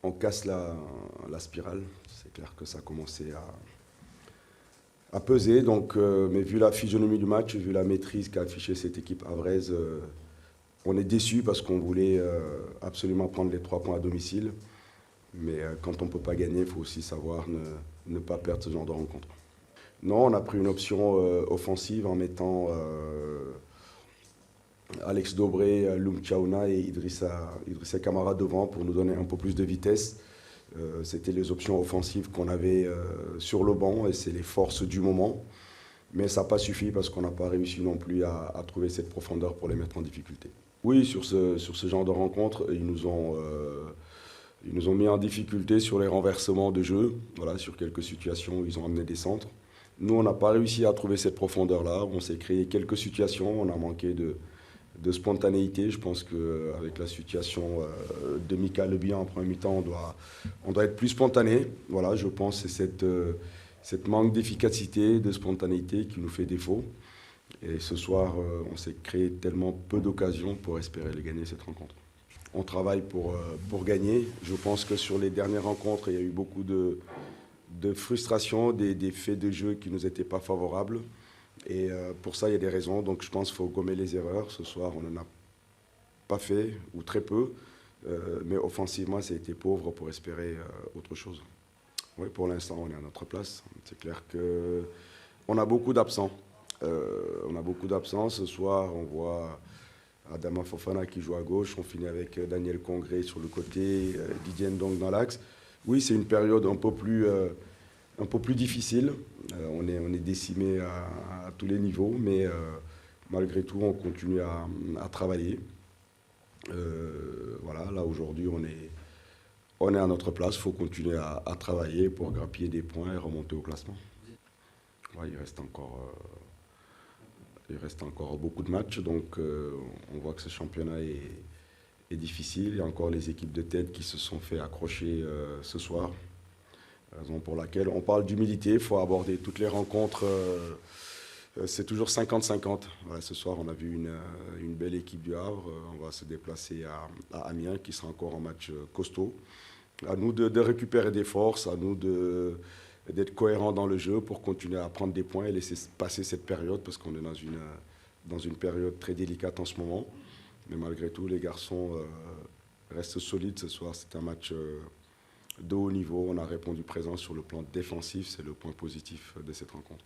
On casse la spirale, c'est clair que ça a commencé à peser, donc, mais vu la physionomie du match, vu la maîtrise qu'a affiché cette équipe havraise, on est déçu parce qu'on voulait absolument prendre les 3 points à domicile, mais quand on ne peut pas gagner, il faut aussi savoir ne pas perdre ce genre de rencontre. Non, on a pris une option offensive en mettant Alex Dobré, Loum Tchaouna et Idrissa Camara devant pour nous donner un peu plus de vitesse. C'était les options offensives qu'on avait sur le banc et c'est les forces du moment. Mais ça n'a pas suffi parce qu'on n'a pas réussi non plus à trouver cette profondeur pour les mettre en difficulté. Oui, sur ce genre de rencontre, ils nous ont mis en difficulté sur les renversements de jeu, voilà, sur quelques situations où ils ont amené des centres. Nous, on n'a pas réussi à trouver cette profondeur-là. On s'est créé quelques situations, on a manqué de spontanéité. Je pense qu'avec la situation de Mika Le Bihan en première mi-temps, on doit être plus spontané. Voilà, je pense que c'est cette manque d'efficacité, de spontanéité qui nous fait défaut. Et ce soir, on s'est créé tellement peu d'occasions pour espérer gagner cette rencontre. On travaille pour gagner. Je pense que sur les dernières rencontres, il y a eu beaucoup de frustration, des faits de jeu qui ne nous étaient pas favorables. Et pour ça, il y a des raisons. Donc je pense qu'il faut gommer les erreurs. Ce soir, on n'en a pas fait, ou très peu. Mais offensivement, ça a été pauvre pour espérer autre chose. Oui, pour l'instant, on est à notre place. C'est clair qu'on a beaucoup d'absents. On a beaucoup d'absents. Ce soir, on voit Adama Fofana qui joue à gauche. On finit avec Daniel Congré sur le côté, Didier Ndong dans l'axe. Oui, c'est une période un peu plus difficile. On est décimé à tous les niveaux, mais malgré tout, on continue à travailler. Voilà, là aujourd'hui, on est à notre place. Il faut continuer à travailler pour grappiller des points et remonter au classement. Ouais, il reste encore beaucoup de matchs, donc on voit que ce championnat est difficile. Il y a encore les équipes de tête qui se sont fait accrocher ce soir. Raison pour laquelle on parle d'humilité, il faut aborder toutes les rencontres. C'est toujours 50-50. Voilà, ce soir, on a vu une belle équipe du Havre. On va se déplacer à Amiens, qui sera encore en match costaud. À nous de récupérer des forces, à nous d'être cohérents dans le jeu pour continuer à prendre des points et laisser passer cette période, parce qu'on est dans une période très délicate en ce moment. Mais malgré tout, les garçons restent solides ce soir. C'est un match de haut niveau. On a répondu présent sur le plan défensif. C'est le point positif de cette rencontre.